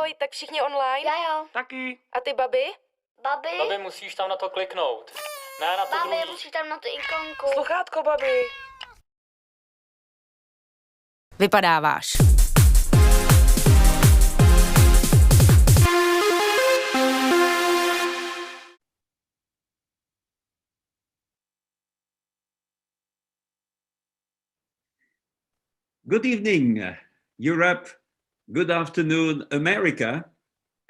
Ahoj, tak všichni online? Jo. Taky. A ty, babi? Babi, musíš tam na to kliknout. Ne na to babi, druhý. musíš tam na tu ikonku. Sluchátko, babi. Vypadáváš. Good evening, Europe. Good afternoon, America.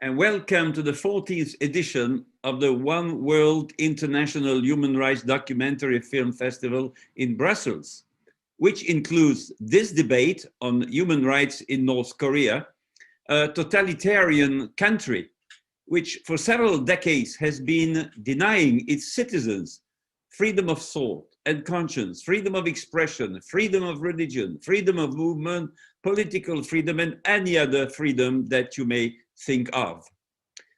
And welcome to the 14th edition of the One World International Human Rights Documentary Film Festival in Brussels, which includes this debate on human rights in North Korea, a totalitarian country which for several decades has been denying its citizens freedom of thought and conscience, freedom of expression, freedom of religion, freedom of movement, political freedom, and any other freedom that you may think of.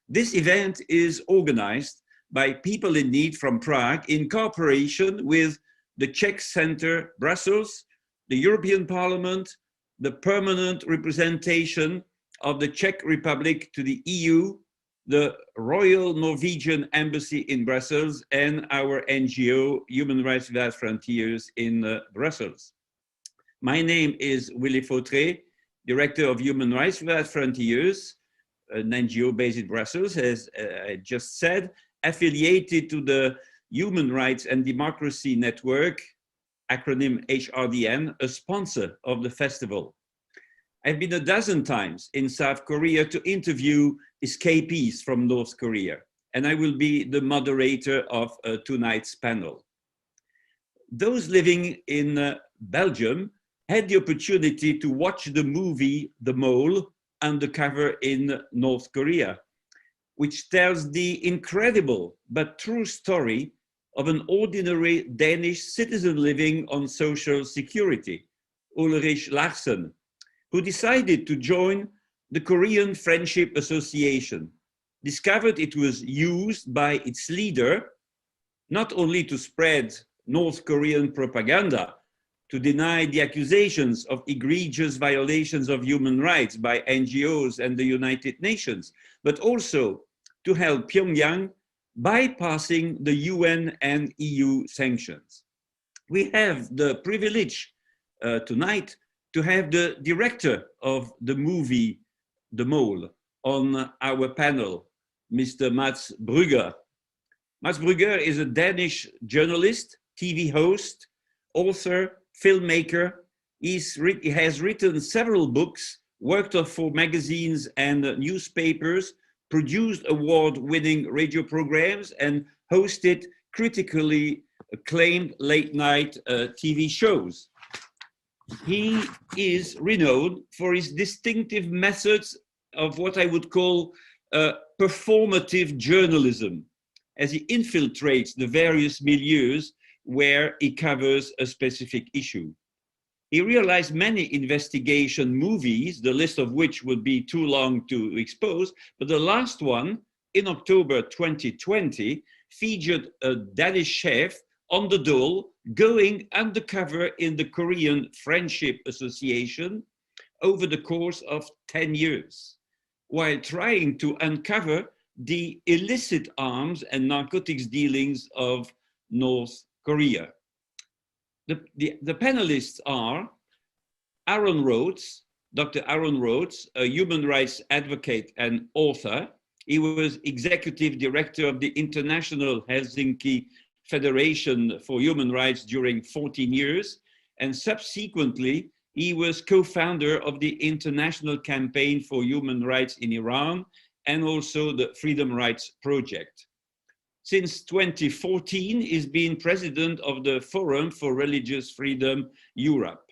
This event is organized by People in Need from Prague in cooperation with the Czech Center, Brussels, the European Parliament, the permanent representation of the Czech Republic to the EU, the Royal Norwegian Embassy in Brussels, and our NGO, Human Rights Without Frontiers in Brussels. My name is Willy Fautré, Director of Human Rights Without Frontiers, an NGO based in Brussels, as I just said, affiliated to the Human Rights and Democracy Network, acronym HRDN, a sponsor of the festival. I've been a dozen times in South Korea to interview escapees from North Korea, and I will be the moderator of tonight's panel. Those living in Belgium had the opportunity to watch the movie The Mole, Undercover in North Korea, which tells the incredible but true story of an ordinary Danish citizen living on social security, Ulrich Larsen, who decided to join the Korean Friendship Association, discovered it was used by its leader not only to spread North Korean propaganda, to deny the accusations of egregious violations of human rights by NGOs and the United Nations, but also to help Pyongyang bypassing the UN and EU sanctions. We have the privilege tonight to have the director of the movie The Mole on our panel, Mr. Mads Brügger. Mads Brügger is a Danish journalist, TV host, author, filmmaker. He has written several books, worked for magazines and newspapers, produced award-winning radio programs, and hosted critically acclaimed late-night TV shows. He is renowned for his distinctive methods of what I would call performative journalism, as he infiltrates the various milieus where he covers a specific issue. He realized many investigation movies, the list of which would be too long to expose, but the last one, in October 2020, featured a Danish chef on the dole going undercover in the Korean Friendship Association over the course of 10 years, while trying to uncover the illicit arms and narcotics dealings of North Korea. The panelists are Aaron Rhodes, Dr. Aaron Rhodes, a human rights advocate and author. He was executive director of the International Helsinki Federation for Human Rights during 14 years, and subsequently he was co-founder of the International Campaign for Human Rights in Iran and also the Freedom Rights Project. Since 2014, he's been president of the Forum for Religious Freedom Europe.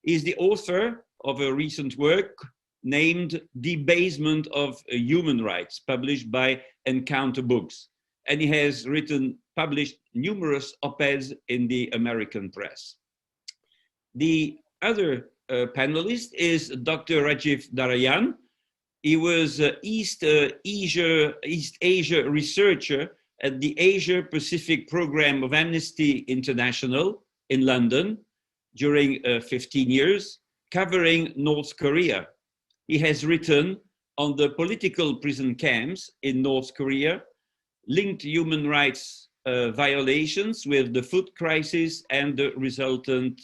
He's the author of a recent work named Debasement of Human Rights, published by Encounter Books. And he has published numerous op-eds in the American press. The other panelist is Dr. Rajiv NARAYAN. He was East Asia researcher at the Asia Pacific Program of Amnesty International in London during 15 years, covering North Korea. He has written on the political prison camps in North Korea, linked human rights violations with the food crisis and the resultant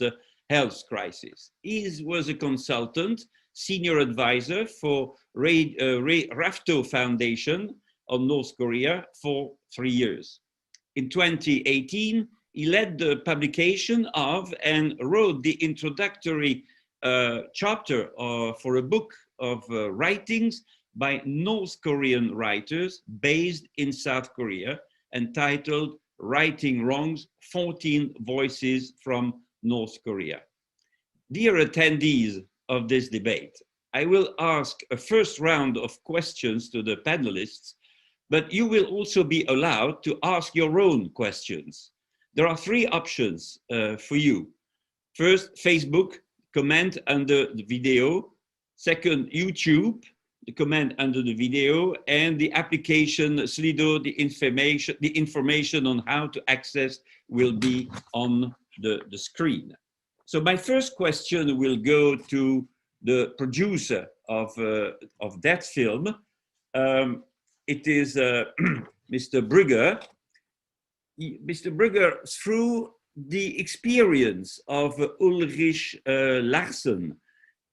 health crisis. He was a consultant, senior advisor for Rafto Foundation on North Korea for 3 years. In 2018, he led the publication of and wrote the introductory chapter for a book of writings by North Korean writers based in South Korea, entitled Righting Wrongs, 14 Voices from North Korea. Dear attendees of this debate, I will ask a first round of questions to the panelists, but you will also be allowed to ask your own questions. There are 3 options for you. First, Facebook, comment under the video. Second, YouTube, the comment under the video, and the application Slido, the information on how to access will be on the screen. So my first question will go to the producer of that film. It is Mr. Brügger. Mr. Brügger, through the experience of Ulrich Larsen,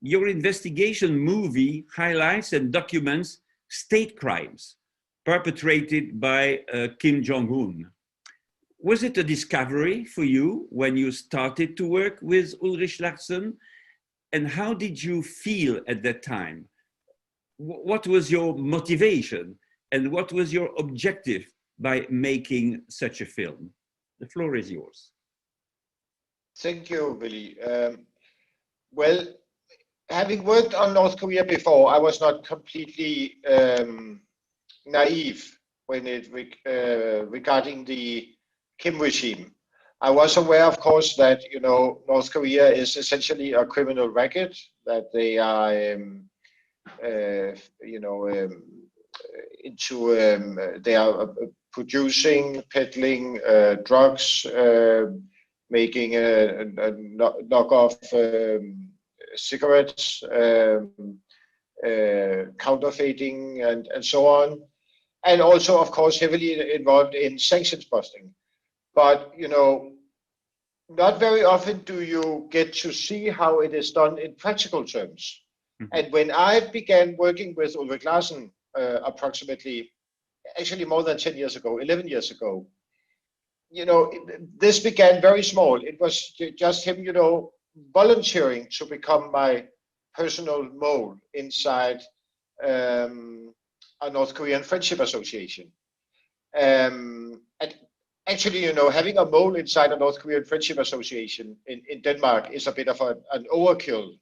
your investigation movie highlights and documents state crimes perpetrated by Kim Jong-un. Was it a discovery for you when you started to work with Ulrich Larsen? And how did you feel at that time? What was your motivation and what was your objective by making such a film? The floor is yours. Thank you, Willy. Well, having worked on North Korea before, I was not completely naive when regarding the Kim regime. I was aware, of course, that North Korea is essentially a criminal racket, that they are they are producing, peddling drugs, making knockoff cigarettes, counterfeiting, and so on, and also, of course, heavily involved in sanctions busting. But not very often do you get to see how it is done in practical terms. Mm-hmm. And when I began working with Ulrich Larsen, actually more than 10 years ago, 11 years ago, this began very small. It was just him, volunteering to become my personal mole inside a North Korean Friendship Association. And actually, having a mole inside a North Korean Friendship Association in Denmark is a bit of an overkill,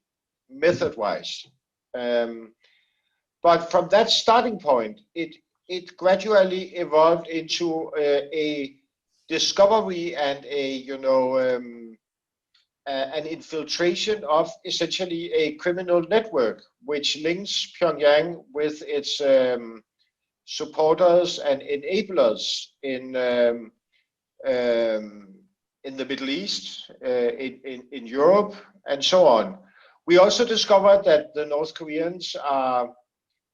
method-wise. But from that starting point, it gradually evolved into a discovery and an infiltration of essentially a criminal network, which links Pyongyang with its supporters and enablers in the Middle East, in Europe, and so on. We also discovered that the North Koreans are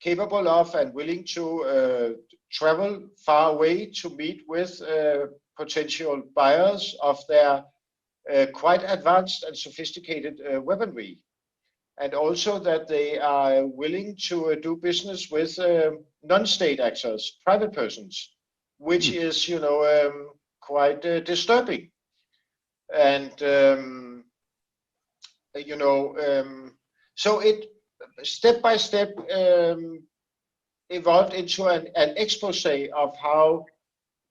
capable of and willing to travel far away to meet with potential buyers of their quite advanced and sophisticated weaponry. And also that they are willing to do business with non-state actors, private persons, which is, quite disturbing. And, so it step by step evolved into an expose of how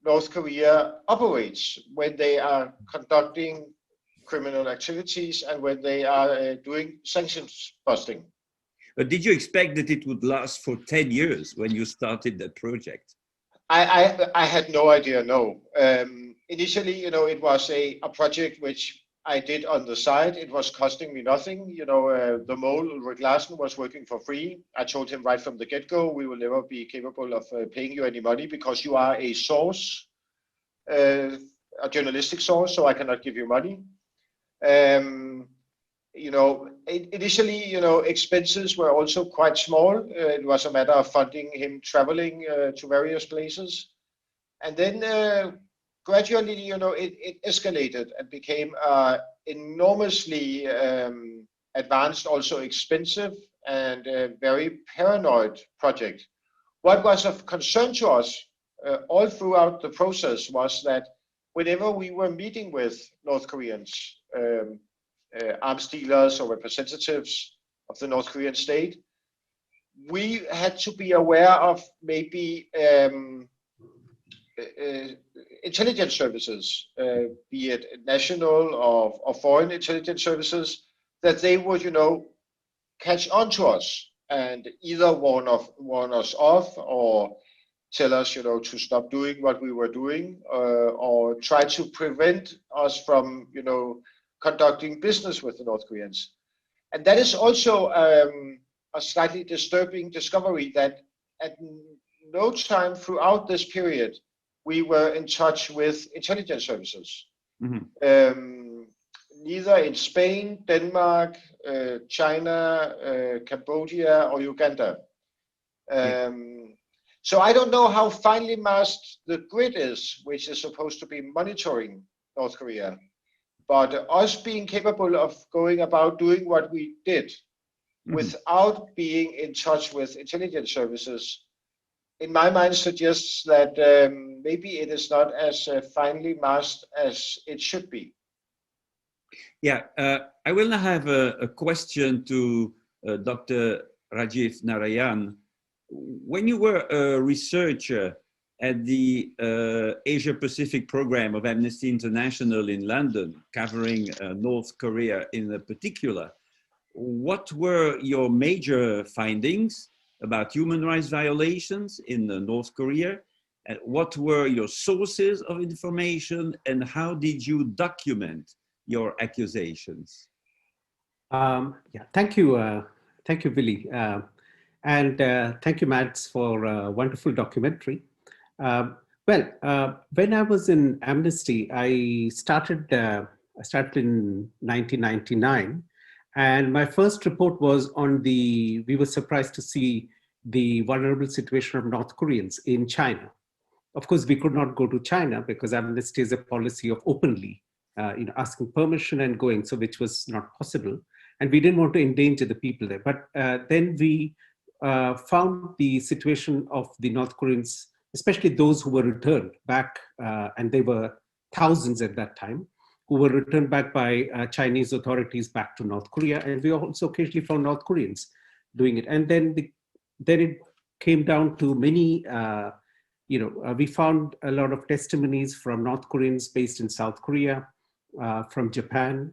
North Korea operates when they are conducting criminal activities and when they are doing sanctions busting. But did you expect that it would last for 10 years when you started that project? I had no idea, no. Initially, it was a project which I did on the side. It was costing me nothing. The mole, Ulrich Larsen, was working for free. I told him right from the get-go, we will never be capable of paying you any money because you are a source, a journalistic source, so I cannot give you money. initially, expenses were also quite small. It was a matter of funding him traveling to various places. And then gradually, it escalated and became enormously advanced, also expensive and very paranoid project. What was of concern to us all throughout the process was that whenever we were meeting with North Koreans, arms dealers or representatives of the North Korean state, we had to be aware of maybe intelligence services, be it national or foreign intelligence services, that they would, catch on to us and either warn us off or tell us, to stop doing what we were doing, or try to prevent us from, conducting business with the North Koreans. And that is also a slightly disturbing discovery, that at no time throughout this period we were in touch with intelligence services. Mm-hmm. Neither in Spain, Denmark, China, Cambodia, or Uganda. So I don't know how finely masked the grid is, which is supposed to be monitoring North Korea. But us being capable of going about doing what we did, mm-hmm. without being in touch with intelligence services, in my mind suggests that maybe it is not as finely masked as it should be. Yeah, I will now have a question to Dr. Rajiv Narayan. When you were a researcher at the Asia Pacific program of Amnesty International in London, covering North Korea in particular, what were your major findings about human rights violations in North Korea? And what were your sources of information, and how did you document your accusations? Thank you, Willy. And thank you, Mads, for a wonderful documentary. When I was in Amnesty, I started in 1999, and my first report was on we were surprised to see the vulnerable situation of North Koreans in China. Of course, we could not go to China because Amnesty is a policy of openly asking permission and going, so which was not possible. And we didn't want to endanger the people there. But then we found the situation of the North Koreans, especially those who were returned back, and they were thousands at that time, who were returned back by Chinese authorities back to North Korea. And we also occasionally found North Koreans doing it. And then it came down to many, we found a lot of testimonies from North Koreans based in South Korea, from Japan,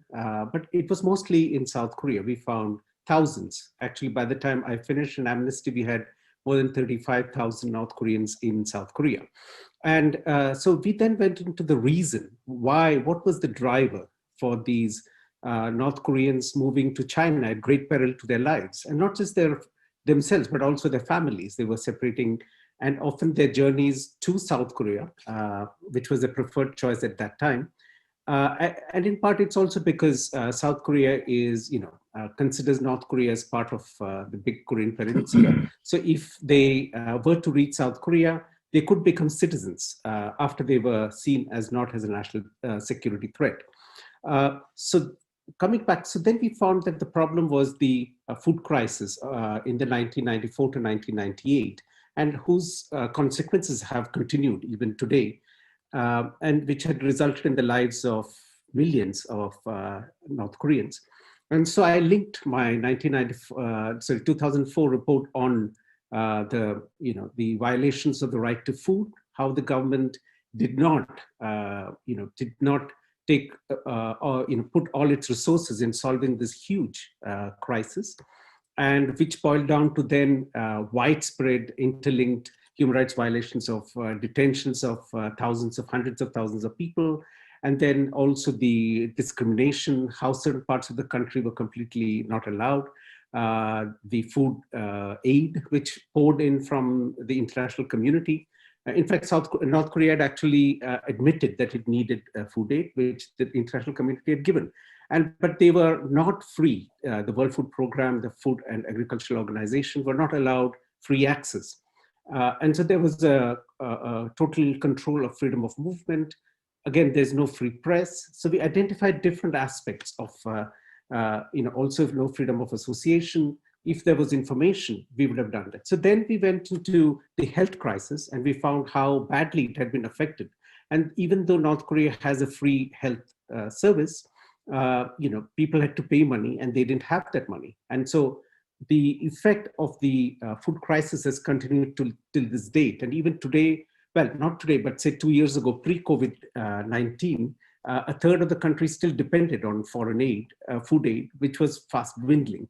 but it was mostly in South Korea. We found thousands. Actually, by the time I finished in Amnesty, we had more than 35,000 North Koreans in South Korea. And so we then went into the reason why, what was the driver for these North Koreans moving to China at great peril to their lives, and not just themselves, but also their families. They were separating, and often their journeys to South Korea, which was a preferred choice at that time. And in part, it's also because South Korea is, considers North Korea as part of the big Korean peninsula. So if they were to reach South Korea, they could become citizens after they were seen as not as a national security threat. So coming back, so then we found that the problem was the food crisis in the 1994 to 1998, and whose consequences have continued even today. And which had resulted in the lives of millions of North Koreans. And so I linked my 2004 report on the violations of the right to food, how the government did not take or put all its resources in solving this huge crisis, and which boiled down to then widespread interlinked human rights violations of detentions of hundreds of thousands of people, and then also the discrimination, how certain parts of the country were completely not allowed, the food aid which poured in from the international community. In fact, North Korea had actually admitted that it needed food aid, which the international community had given. But they were not free. The World Food Programme, the Food and Agricultural Organization were not allowed free access. And so there was a total control of freedom of movement. Again, there's no free press. So we identified different aspects of, also no freedom of association. If there was information, we would have done that. So then we went into the health crisis and we found how badly it had been affected. And even though North Korea has a free health service, people had to pay money and they didn't have that money. And so the effect of the food crisis has continued till this date. And even today, well, not today, but say 2 years ago, pre-COVID-19, a third of the country still depended on foreign aid, food aid, which was fast dwindling.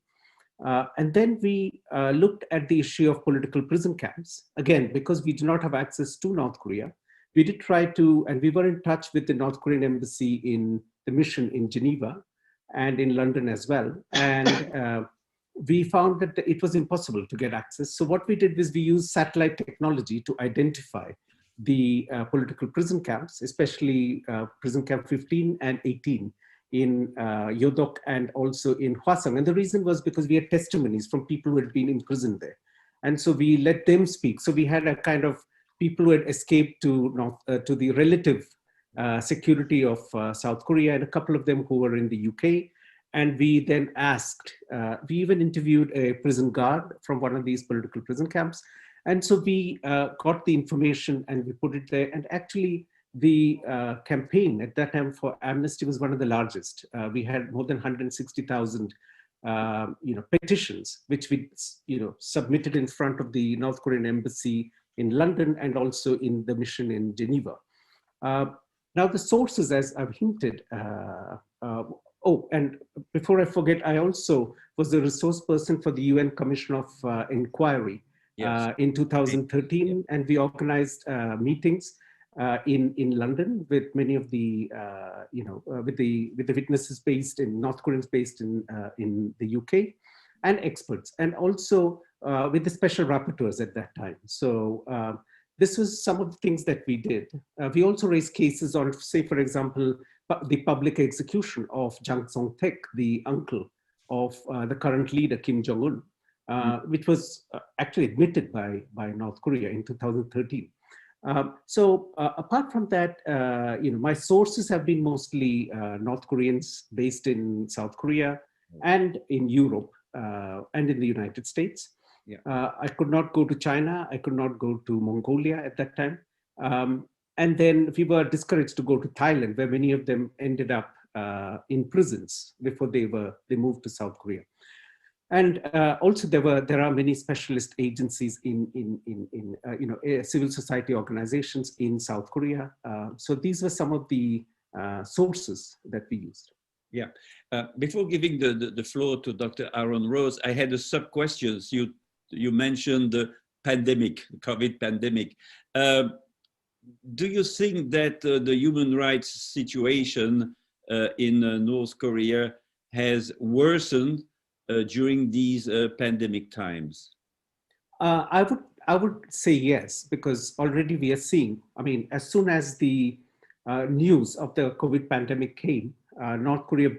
And then we looked at the issue of political prison camps. Again, because we do not have access to North Korea, we did try to, and we were in touch with the North Korean embassy in the mission in Geneva and in London as well. And we found that it was impossible to get access. So what we did was we used satellite technology to identify the political prison camps, especially prison camp 15 and 18 in Yodok and also in Hwasong. And the reason was because we had testimonies from people who had been imprisoned there. And so we let them speak. So we had a kind of people who had escaped to the relative security of South Korea, and a couple of them who were in the UK. And we then asked, we even interviewed a prison guard from one of these political prison camps. And so we got the information and we put it there. And actually the campaign at that time for amnesty was one of the largest. We had more than 160,000 petitions, which we submitted in front of the North Korean embassy in London and also in the mission in Geneva. Now the sources, as I've hinted, and before I forget, I also was the resource person for the UN Commission of Inquiry in 2013, and we organized meetings in London with many of the, with the witnesses based in North Koreans based in the UK, and experts, and also with the special rapporteurs at that time. So this was some of the things that we did. We also raised cases on, say, for example, the public execution of Jang Song-taek, the uncle of the current leader, Kim Jong-un, which was actually admitted by North Korea in 2013. So apart from that, my sources have been mostly North Koreans based in South Korea and in Europe and in the United States. Yeah. I could not go to China. I could not go to Mongolia at that time. And then we were discouraged to go to Thailand, where many of them ended up in prisons before they moved to South Korea. And also there are many specialist agencies in civil society organizations in South Korea. So these were some of the sources that we used. Yeah. Before giving the floor to Dr. Aaron Rhodes, I had a sub questions. You mentioned the pandemic, COVID pandemic. Do you think that the human rights situation in North Korea has worsened during these pandemic times? I would say yes, because already we are seeing, I mean, as soon as the news of the COVID pandemic came, North Korea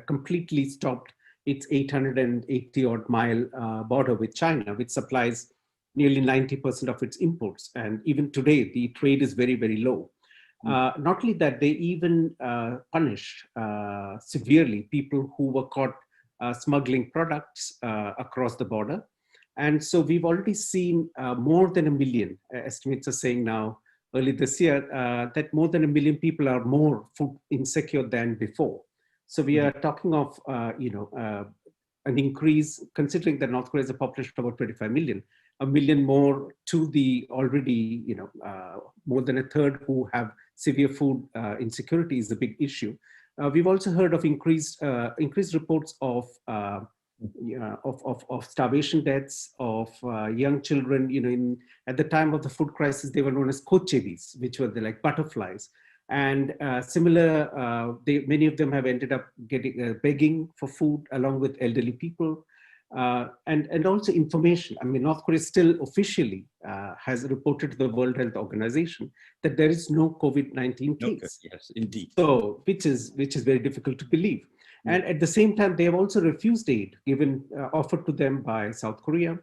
completely stopped its 880 odd mile border with China, which supplies nearly 90% of its imports. And even today, the trade is very, very low. Not only that, they even punished severely people who were caught smuggling products across the border. And so we've already seen more than 1 million, estimates are saying now, early this year, that more than 1 million people are more food insecure than before. So we are talking of, an increase, considering that North Korea has a population of about 25 million, 1 million more to the already, more than a third who have severe food insecurity is a big issue. We've also heard of increased reports of starvation deaths, of young children. At the time of the food crisis, they were known as kochebis, which were like butterflies. And many of them have ended up begging for food along with elderly people. and also information. I mean, North Korea still officially has reported to the World Health Organization that there is no COVID-19 case. Okay. Yes, indeed. So, which is very difficult to believe. And at the same time, they have also refused aid given offered to them by South Korea.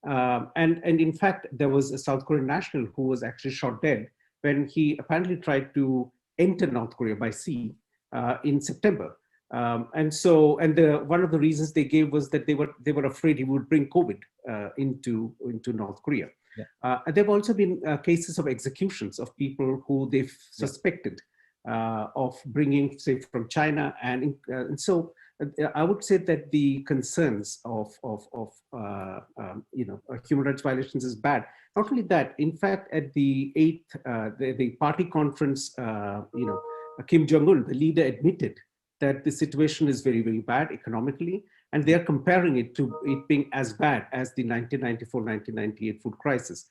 And in fact, there was a South Korean national who was actually shot dead when he apparently tried to enter North Korea by sea in September. One of the reasons they gave was that they were afraid he would bring COVID into North Korea. Yeah. And there have also been cases of executions of people who they've suspected of bringing, say, from China, and so I would say that the concerns of human rights violations is bad. Not only that, in fact, at the 8th the party conference, Kim Jong-un, the leader, admitted that the situation is very, very bad economically, and they are comparing it to it being as bad as the 1994-1998 food crisis.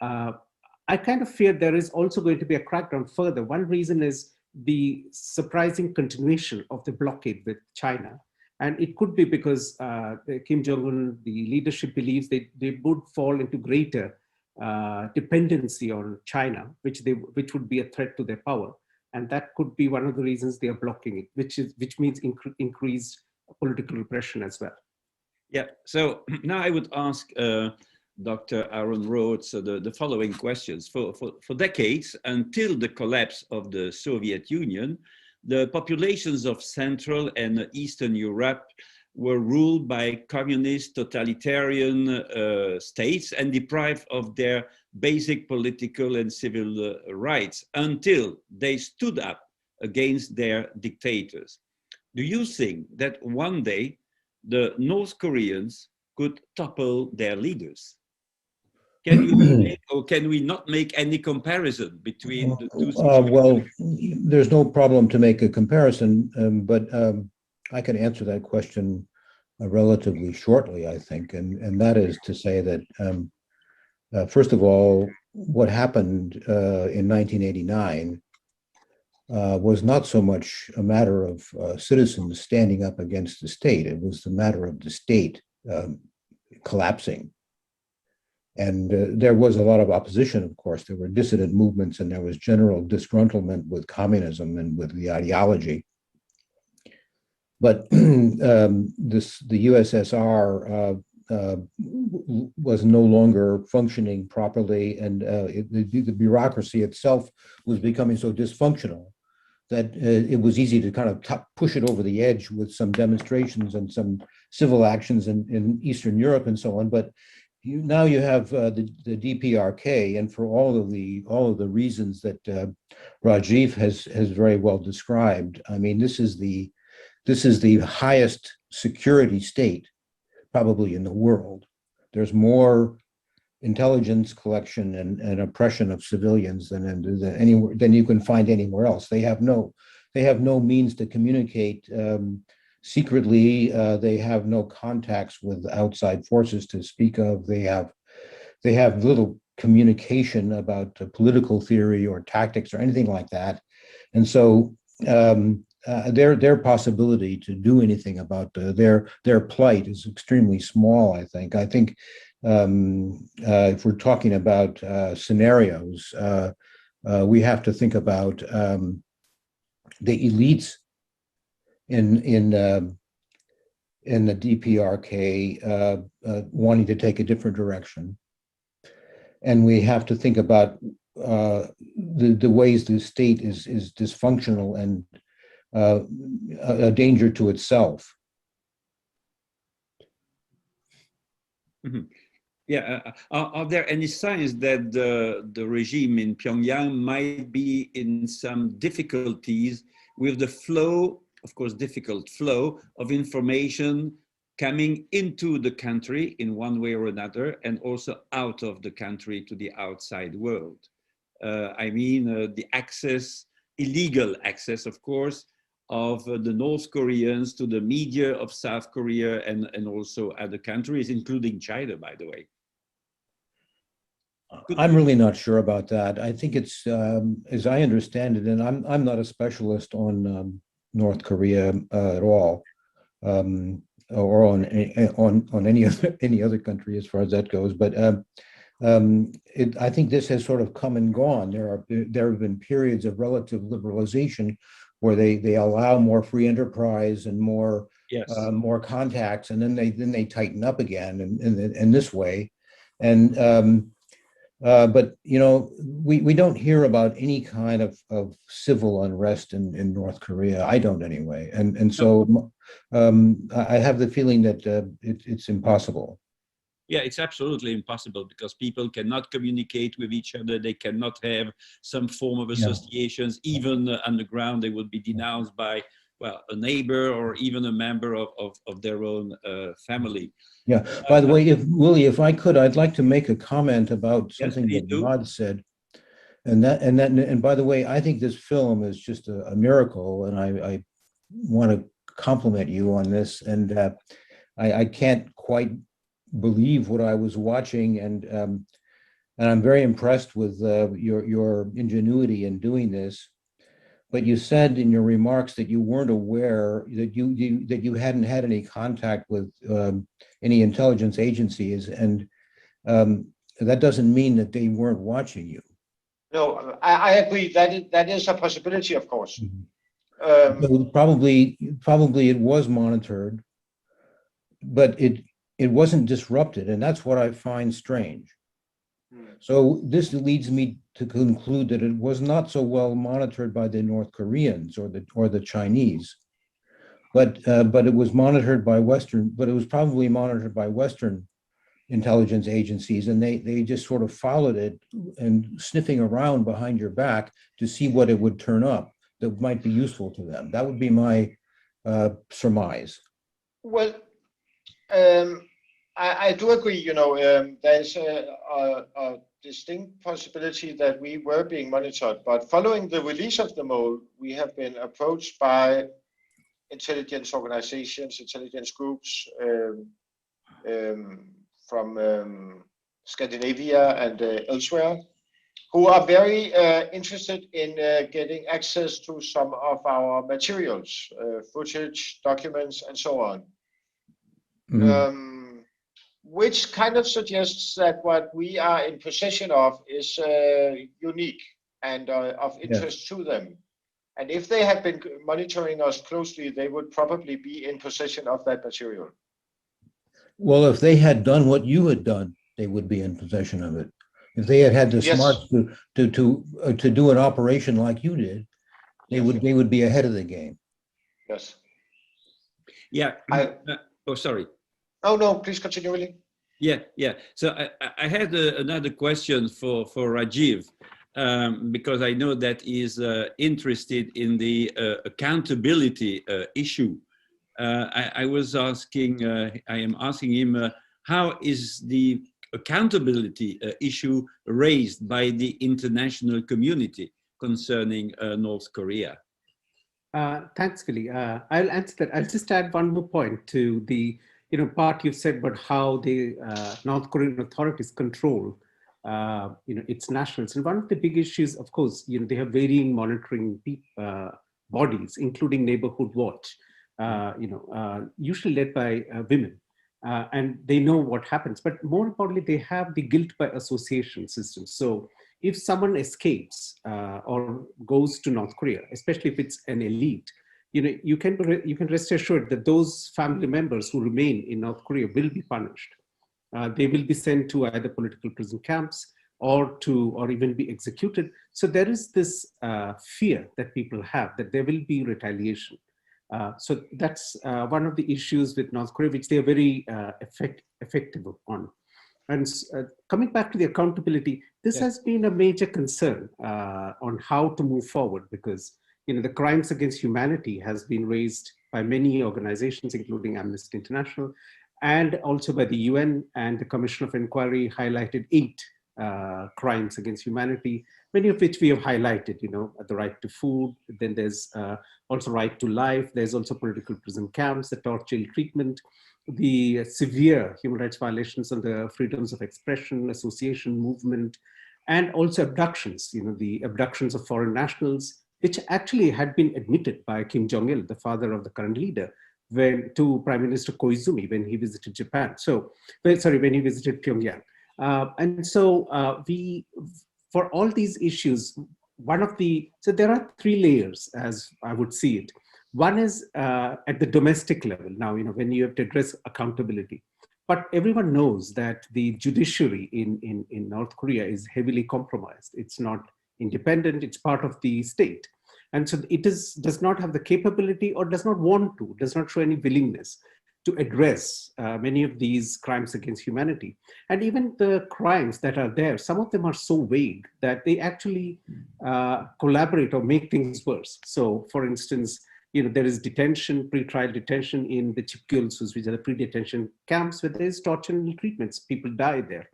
I kind of fear there is also going to be a crackdown further. One reason is the surprising continuation of the blockade with China. And it could be because Kim Jong-un, the leadership believes they would fall into greater dependency on China, which would be a threat to their power. And that could be one of the reasons they are blocking it, which means increased political repression as well. Yeah, so now I would ask Dr. Aaron Rhodes the following questions. For decades, until the collapse of the Soviet Union, the populations of Central and Eastern Europe were ruled by communist totalitarian states and deprived of their basic political and civil rights until they stood up against their dictators. Do you think that one day the North Koreans could topple their leaders? Can you make, or can we not make any comparison between the two situations? Well, there's no problem to make a comparison, but I can answer that question relatively shortly, I think, and that is to say that, first of all, what happened in 1989 was not so much a matter of citizens standing up against the state. It was the matter of the state collapsing. And there was a lot of opposition, of course. There were dissident movements, and there was general disgruntlement with communism and with the ideology. But the USSR was no longer functioning properly, and the bureaucracy itself was becoming so dysfunctional that it was easy to kind of push it over the edge with some demonstrations and some civil actions in Eastern Europe and so on. But now you have the DPRK, and for all of the reasons that Rajiv has very well described. I mean, this is the highest security state probably in the world. There's more intelligence collection and oppression of civilians than you can find anywhere else. They have no means to communicate secretly. They have no contacts with outside forces to speak of. They have little communication about political theory or tactics or anything like that. And so their possibility to do anything about their plight is extremely small, I think. I think if we're talking about scenarios, we have to think about the elites in the DPRK wanting to take a different direction, and we have to think about the ways the state is dysfunctional and a danger to itself. Mm-hmm. Yeah, are there any signs that the regime in Pyongyang might be in some difficulties with the flow, of course, difficult flow of information coming into the country in one way or another, and also out of the country to the outside world? I mean, the access, illegal access, of course, of the North Koreans to the media of South Korea and also other countries, including China, by the way. I'm really not sure about that. I think it's, as I understand it, and I'm not a specialist on North Korea at all. or on any other country as far as that goes. But I think this has sort of come and gone. There have been periods of relative liberalization where they allow more free enterprise and more more contacts, and then they tighten up again in this way. And but you know, we don't hear about any kind of civil unrest in North Korea. I don't anyway. And so I have the feeling that it's impossible. Yeah, it's absolutely impossible because people cannot communicate with each other. They cannot have some form of associations. Even underground, they would be denounced by, well, a neighbor or even a member of their own family. Yeah. By the way, Willie, if I could, I'd like to make a comment about something that Mads said. And by the way, I think this film is just a miracle, and I want to compliment you on this. And I can't quite believe what I was watching, and I'm very impressed with your ingenuity in doing this. But you said in your remarks that you weren't aware that you hadn't had any contact with any intelligence agencies, and that doesn't mean that they weren't watching you. No, I agree. That is a possibility, of course. So probably it was monitored, but it wasn't disrupted, and that's what I find strange. So this leads me to conclude that it was not so well monitored by the North Koreans or the Chinese, but it was monitored by Western. But it was probably monitored by Western intelligence agencies, and they just sort of followed it and sniffing around behind your back to see what it would turn up that might be useful to them. That would be my surmise. Well, I do agree. You know, there's a distinct possibility that we were being monitored, but following the release of the mole, we have been approached by intelligence organizations, intelligence groups from Scandinavia and elsewhere, who are very interested in getting access to some of our materials, footage, documents, and so on. Which kind of suggests that what we are in possession of is unique and of interest to them. And if they had been monitoring us closely, they would probably be in possession of that material. Well, if they had done what you had done, they would be in possession of it. If they had the smarts to do an operation like you did, they would be ahead of the game. Yes. Yeah. Oh, sorry. Oh no, please continue, Willy. Yeah. So I had another question for Rajiv, because I know that he's interested in the accountability issue. I am asking him, how is the accountability issue raised by the international community concerning North Korea? Thanks, Willy. I'll answer that. I'll just add one more point to the part you've said about how the North Korean authorities control its nationals. And one of the big issues, of course, they have varying monitoring bodies, including Neighborhood Watch, usually led by women. And they know what happens. But more importantly, they have the guilt by association system. So if someone escapes or goes to North Korea, especially if it's an elite, you can rest assured that those family members who remain in North Korea will be punished. They will be sent to either political prison camps or even be executed. So there is this fear that people have that there will be retaliation. So that's one of the issues with North Korea, which they are very effective on. And coming back to the accountability, this has been a major concern on how to move forward, because the crimes against humanity has been raised by many organizations, including Amnesty International, and also by the UN, and the Commission of Inquiry highlighted 8 crimes against humanity, many of which we have highlighted, the right to food, then there's also right to life, there's also political prison camps, the torture treatment, the severe human rights violations on the freedoms of expression, association, movement, and also abductions, the abductions of foreign nationals, which actually had been admitted by Kim Jong-il, the father of the current leader, to Prime Minister Koizumi when he visited Japan. When he visited Pyongyang. For all these issues, there are three layers as I would see it. One is at the domestic level. Now, when you have to address accountability, but everyone knows that the judiciary in North Korea is heavily compromised. It's not independent, it's part of the state. And so it does not have the capability or does not want to, does not show any willingness to address many of these crimes against humanity. And even the crimes that are there, some of them are so vague that they actually collaborate or make things worse. So for instance, there is detention, pre-trial detention in the Chipkyulsus, which are the pre-detention camps where there is torture and treatments. People die there.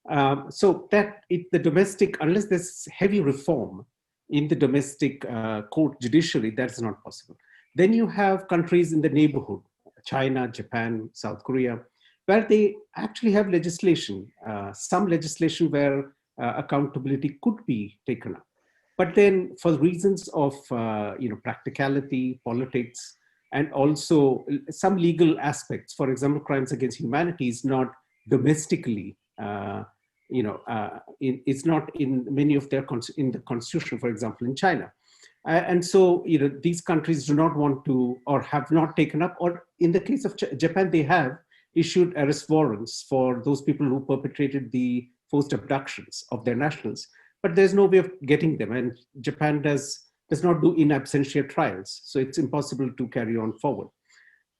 The domestic, unless there's heavy reform in the domestic court judiciary, that's not possible. Then you have countries in the neighborhood, China, Japan, South Korea, where they actually have legislation, some legislation where accountability could be taken up. But then for reasons of practicality, politics, and also some legal aspects, for example, crimes against humanity is not domestically, it's not in many of their, in the constitution, for example, in China. These countries do not want to, or have not taken up, or in the case of Japan, they have issued arrest warrants for those people who perpetrated the forced abductions of their nationals. But there's no way of getting them, and Japan does not do in absentia trials, so it's impossible to carry on forward.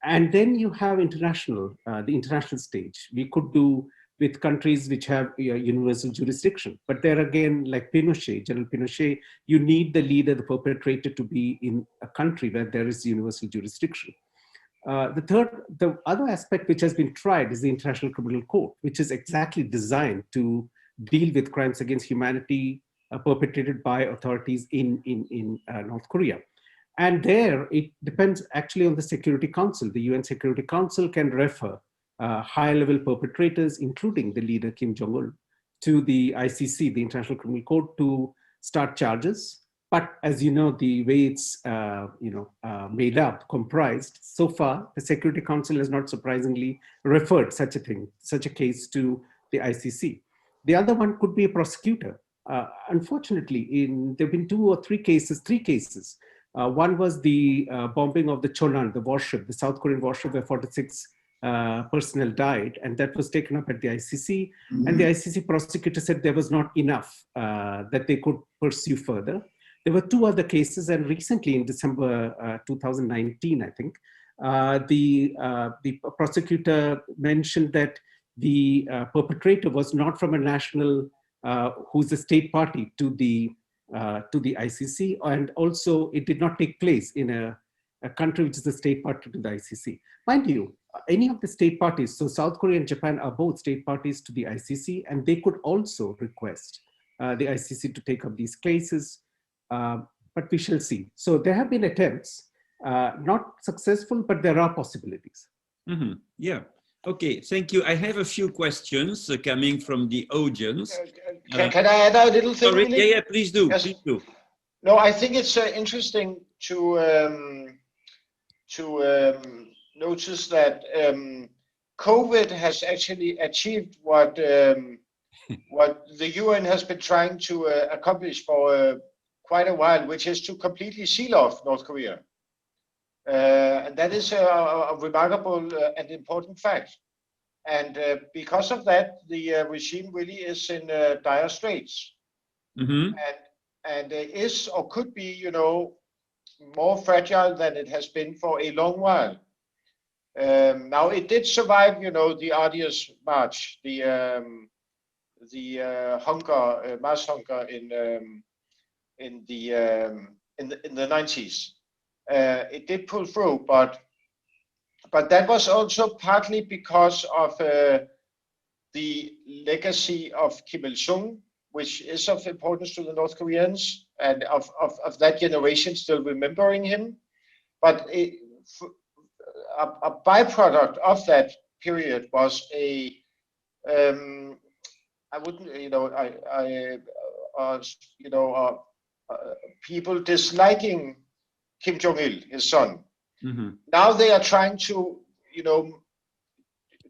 And then you have the international stage. We could do with countries which have universal jurisdiction, but there again, like General Pinochet, you need the leader, the perpetrator, to be in a country where there is universal jurisdiction. The other aspect which has been tried is the International Criminal Court, which is exactly designed to deal with crimes against humanity perpetrated by authorities in North Korea. And there, it depends actually on the Security Council. The UN Security Council can refer high-level perpetrators, including the leader Kim Jong-un, to the ICC, the International Criminal Court, to start charges. But as you know, the way it's made up, comprised, so far, the Security Council has not surprisingly referred such a case to the ICC. The other one could be a prosecutor. Unfortunately, there have been three cases. One was the bombing of the Chonan, the warship, the South Korean warship, where 46 personnel died, and that was taken up at the ICC. Mm-hmm. And the ICC prosecutor said there was not enough that they could pursue further. There were two other cases, and recently in December 2019, I think, the prosecutor mentioned that the perpetrator was not from a national who's a state party to the ICC, and also it did not take place in a country which is a state party to the ICC. Mind you, any of the state parties, so South Korea and Japan are both state parties to the ICC, and they could also request the ICC to take up these cases, but we shall see. So there have been attempts, not successful, but there are possibilities. Mm-hmm. Yeah. Okay, thank you. I have a few questions coming from the audience. Can I add a little thing? Sorry? Really? Yeah, please do. Yes. Please do. No, I think it's interesting to notice that COVID has actually achieved what the UN has been trying to accomplish for quite a while, which is to completely seal off North Korea. And that is a remarkable and important fact. And because of that, the regime really is in dire straits. Mm-hmm. And is or could be, more fragile than it has been for a long while. Now it did survive, the arduous march, the hunger, mass hunger in the 90s. It did pull through, but that was also partly because of the legacy of Kim Il-sung, which is of importance to the North Koreans, and of that generation still remembering him. But a byproduct of that period was people disliking Kim Jong-il, his son. Now they are trying to,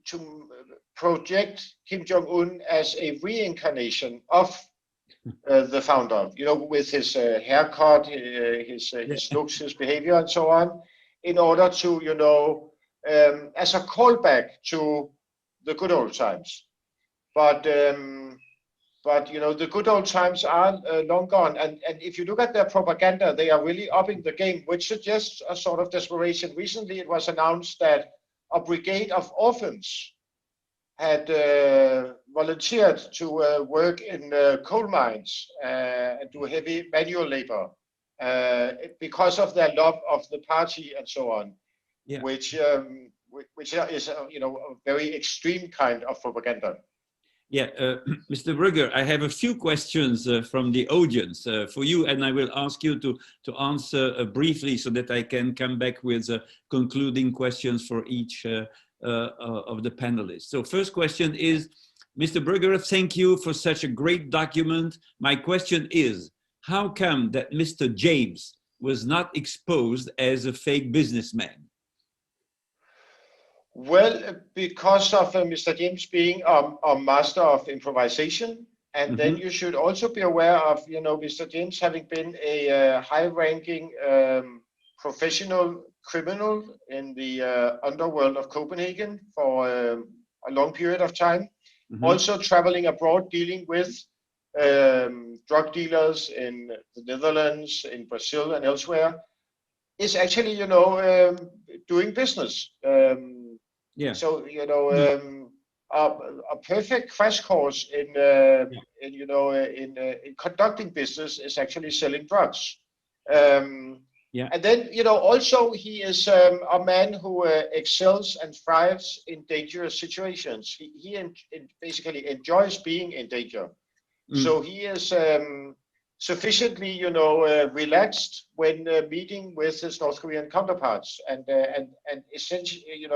to project Kim Jong-un as a reincarnation of the founder, with his haircut, his looks, his behavior, and so on, in order to, as a callback to the good old times. But the good old times are long gone. And if you look at their propaganda, they are really upping the game, which suggests a sort of desperation. Recently, it was announced that a brigade of orphans had volunteered to work in coal mines and do heavy manual labor because of their love of the party and so on, which is a very extreme kind of propaganda. Yeah, Mr. Brügger, I have a few questions from the audience for you, and I will ask you to answer briefly so that I can come back with concluding questions for each of the panelists. So first question is, Mr. Brügger, thank you for such a great document. My question is, how come that Mr. James was not exposed as a fake businessman? Well, because of Mr. James being a master of improvisation, and then you should also be aware of, Mr. James having been a high-ranking professional criminal in the underworld of Copenhagen for a long period of time. Also traveling abroad, dealing with drug dealers in the Netherlands, in Brazil, and elsewhere, is actually, doing business. So, a perfect crash course in conducting business is actually selling drugs. And then, also he is a man who excels and thrives in dangerous situations. He basically enjoys being in danger. So he is sufficiently, relaxed when meeting with his North Korean counterparts, and essentially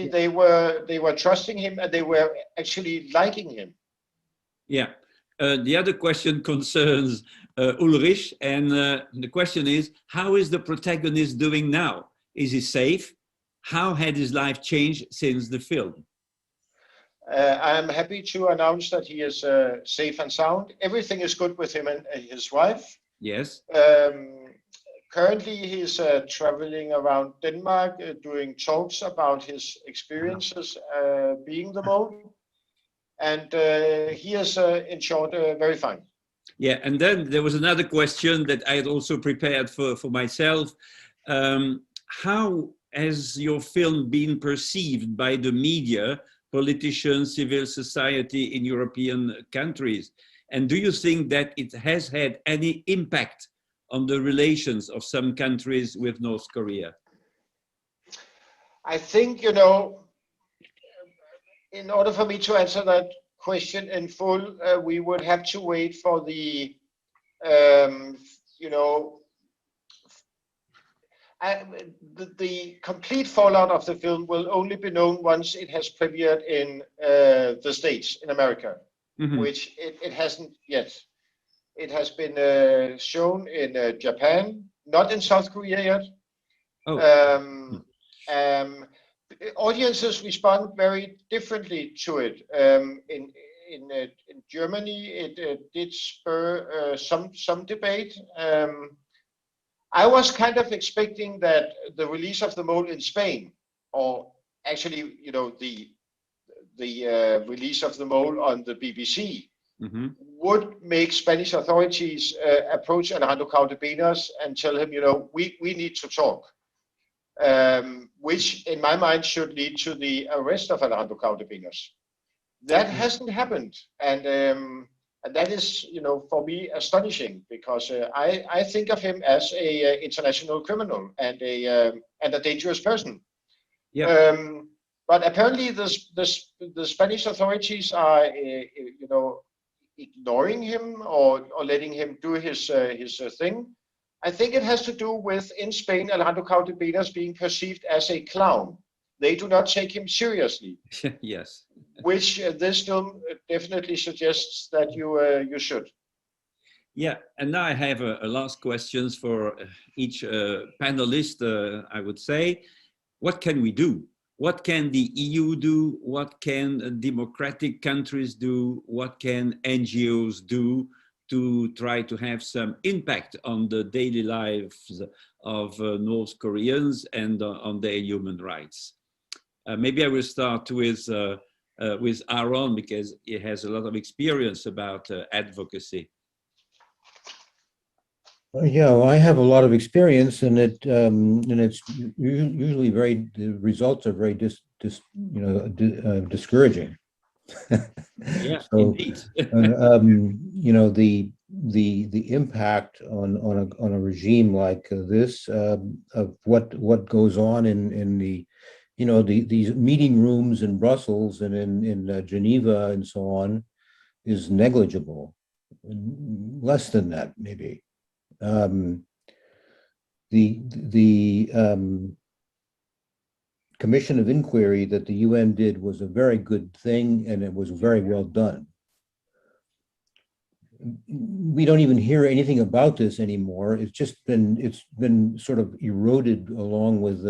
they were trusting him, and they were actually liking him. Yeah. The other question concerns Ulrich, and the question is, how is the protagonist doing now? Is he safe? How had his life changed since the film? I'm happy to announce that he is safe and sound. Everything is good with him and his wife. Yes. Currently, he's traveling around Denmark, doing talks about his experiences being the mole. And he is, in short, very fine. Yeah, and then there was another question that I had also prepared for myself. How has your film been perceived by the media, politicians, civil society in European countries? And do you think that it has had any impact on the relations of some countries with North Korea? I think, in order for me to answer that question in full, we would have to wait for the, the complete fallout of the film will only be known once it has premiered in the States, in America, which it hasn't yet. It has been shown in Japan, not in South Korea yet. Audiences respond very differently to it. In Germany, it did spur some debate. I was kind of expecting that the release of The Mole in Spain, or actually, the release of The Mole on the BBC, would make Spanish authorities approach Alejandro Caudebenas and tell him, we need to talk. Which in my mind should lead to the arrest of Alejandro Caudebenas. That hasn't happened, and that is, for me, astonishing, because I think of him as a international criminal and a dangerous person. Yeah. But apparently, the Spanish authorities are, ignoring him or letting him do his thing. I think it has to do with, in Spain, Alejandro Caudebenas being perceived as a clown. They do not take him seriously. Yes. Which this film definitely suggests that you should. Yeah, and now I have a last questions for each panelist, I would say. What can we do? What can the EU do? What can democratic countries do? What can NGOs do to try to have some impact on the daily lives of North Koreans and on their human rights? Maybe I will start with Aaron, because he has a lot of experience about advocacy. Yeah, well, I have a lot of experience, and it's usually the results are very discouraging. Yeah, so, indeed. The impact on a regime like this of what goes on in the these meeting rooms in Brussels and in Geneva and so on is negligible. Less than that, maybe. The commission of inquiry that the UN did was a very good thing, and it was very well done. We don't even hear anything about this anymore. It's been sort of eroded along with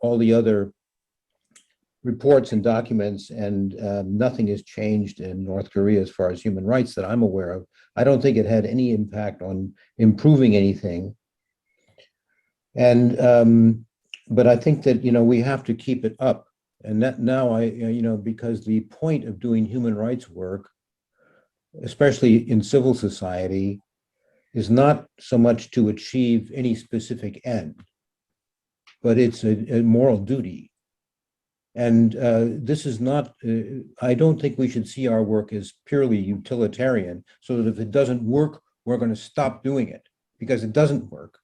all the other reports and documents, and nothing has changed in North Korea as far as human rights that I'm aware of. I don't think it had any impact on improving anything. And but I think that we have to keep it up, and that now because the point of doing human rights work, especially in civil society, is not so much to achieve any specific end, but it's a moral duty. And this is not, I don't think we should see our work as purely utilitarian, so that if it doesn't work, we're going to stop doing it, because it doesn't work.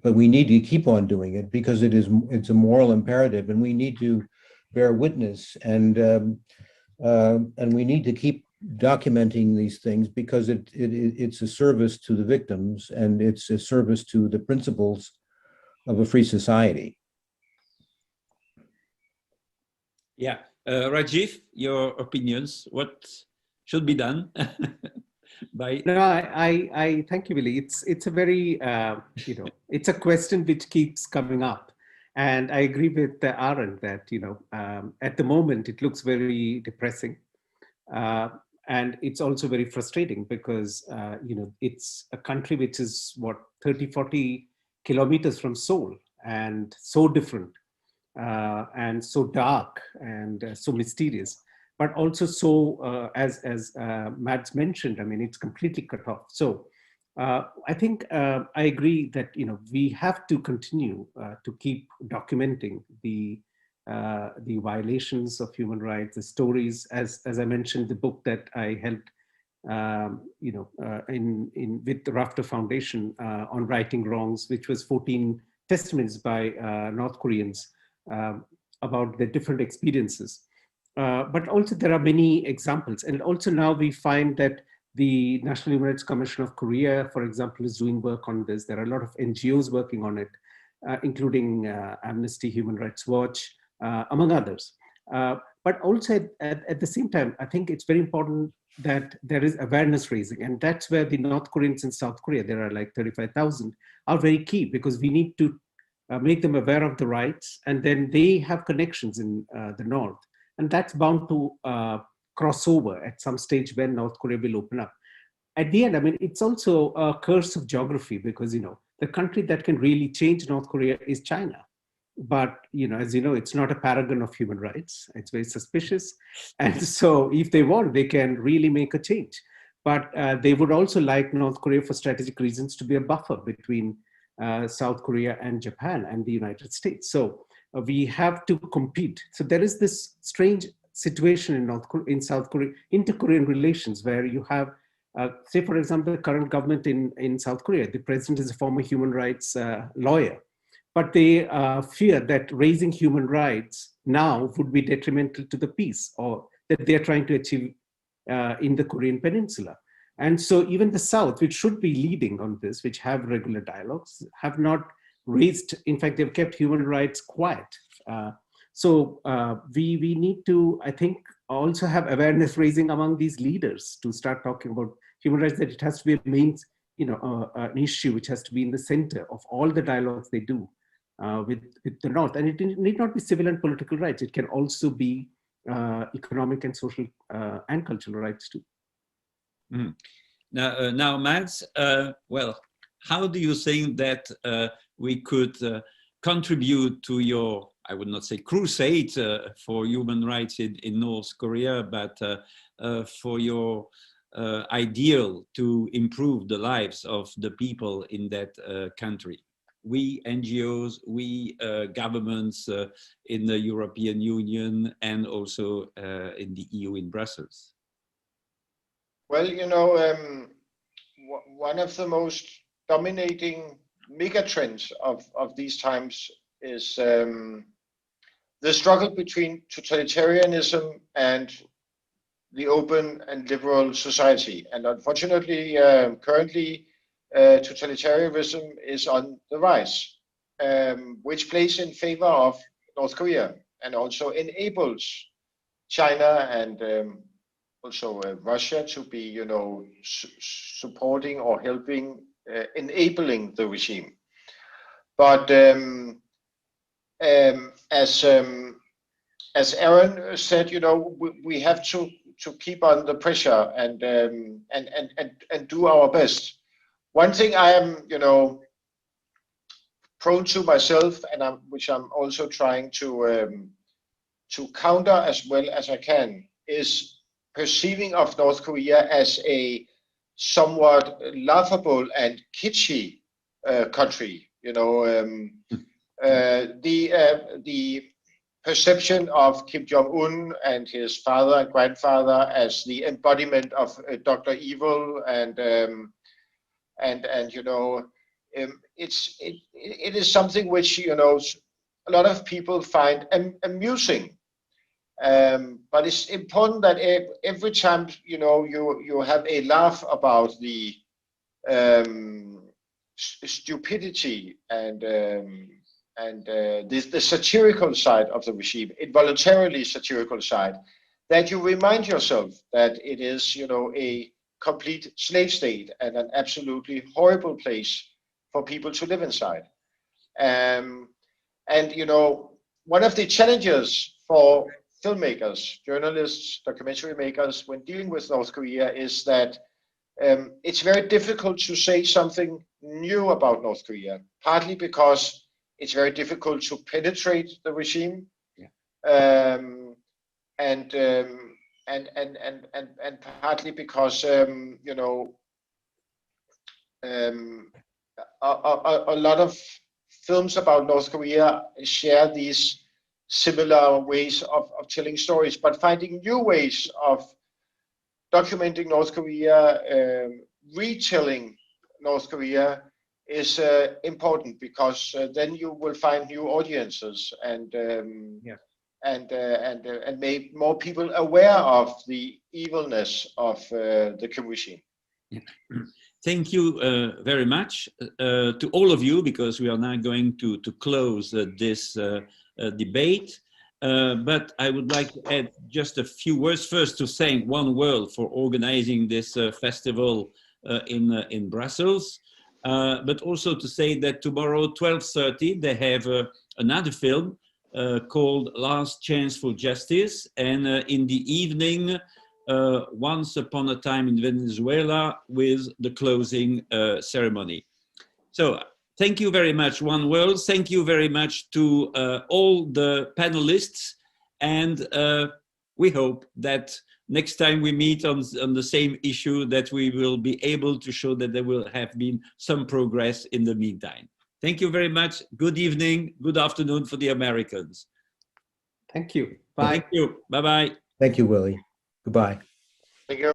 But we need to keep on doing it because it's a moral imperative, and we need to bear witness, and we need to keep documenting these things, because it's a service to the victims, and it's a service to the principles of a free society. Yeah, Rajiv, your opinions, what should be done? No, I thank you, Willy. It's a very, it's a question which keeps coming up. And I agree with Aaron that, at the moment, it looks very depressing. And it's also very frustrating because, it's a country which is, 30, 40 kilometers from Seoul, and so different, and so dark, and so mysterious. But also so, as Mads mentioned, I mean, it's completely cut off. So I think I agree that we have to continue to keep documenting the violations of human rights, the stories. As I mentioned, the book that I helped, with the Rafter Foundation on righting wrongs, which was 14 testimonies by North Koreans about their different experiences. But also there are many examples. And also now we find that the National Human Rights Commission of Korea, for example, is doing work on this. There are a lot of NGOs working on it, including Amnesty, Human Rights Watch, among others. But also at the same time, I think it's very important that there is awareness raising. And that's where the North Koreans in South Korea, there are like 35,000, are very key, because we need to make them aware of the rights. And then they have connections in the North. And that's bound to cross over at some stage when North Korea will open up. At the end, I mean, it's also a curse of geography, because, the country that can really change North Korea is China. But, as you know, it's not a paragon of human rights. It's very suspicious. And so if they want, they can really make a change. But they would also like North Korea, for strategic reasons, to be a buffer between South Korea and Japan and the United States. So we have to compete. So there is this strange situation in South Korea, inter-Korean relations, where you have, say, for example, the current government in South Korea, the president is a former human rights lawyer, but they fear that raising human rights now would be detrimental to the peace, or that they're trying to achieve in the Korean Peninsula. And so even the South, which should be leading on this, which have regular dialogues, have not raised, in fact, they've kept human rights quiet. So we need to, I think, also have awareness raising among these leaders to start talking about human rights, that it has to be a an issue which has to be in the center of all the dialogues they do with the North. And it need not be civil and political rights. It can also be economic and social and cultural rights too. Mm. Now, Mads, well, how do you think that we could contribute to your, I would not say crusade for human rights in North Korea, but for your ideal to improve the lives of the people in that country? We NGOs, we governments in the European Union and also in the EU in Brussels. Well, one of the most dominating megatrends of these times is the struggle between totalitarianism and the open and liberal society. And unfortunately, currently, totalitarianism is on the rise, which plays in favor of North Korea and also enables China and also Russia to be, supporting or helping, enabling the regime. But as Aaron said, we have to keep on the pressure and do our best. One thing I am, prone to myself, and which I'm also trying to counter as well as I can, is perceiving of North Korea as a somewhat laughable and kitschy country. The perception of Kim Jong-un and his father and grandfather as the embodiment of Dr. Evil it is something which a lot of people find amusing, but it's important that every time you have a laugh about the stupidity and the satirical side of the regime, involuntarily satirical side, that you remind yourself that it is a complete slave state and an absolutely horrible place for people to live inside. And one of the challenges for filmmakers, journalists, documentary makers when dealing with North Korea is that it's very difficult to say something new about North Korea, partly because it's very difficult to penetrate the regime, and partly because a lot of films about North Korea share these similar ways of telling stories, but finding new ways of documenting North Korea, retelling North Korea is important, because then you will find new audiences and make more people aware of the evilness of the Kim regime. Yeah. Thank you very much to all of you, because we are now going to close this debate. But I would like to add just a few words first to thank One World for organizing this festival in Brussels, but also to say that tomorrow 12:30 they have another film called Last Chance for Justice, and in the evening Once Upon a Time in Venezuela with the closing ceremony. So thank you very much, One World. Thank you very much to all the panelists, and we hope that next time we meet on the same issue that we will be able to show that there will have been some progress in the meantime. Thank you very much. Good evening, good afternoon for the Americans. Thank you. Bye. Thank you. Bye-bye. Thank you, Willy. Goodbye. Thank you.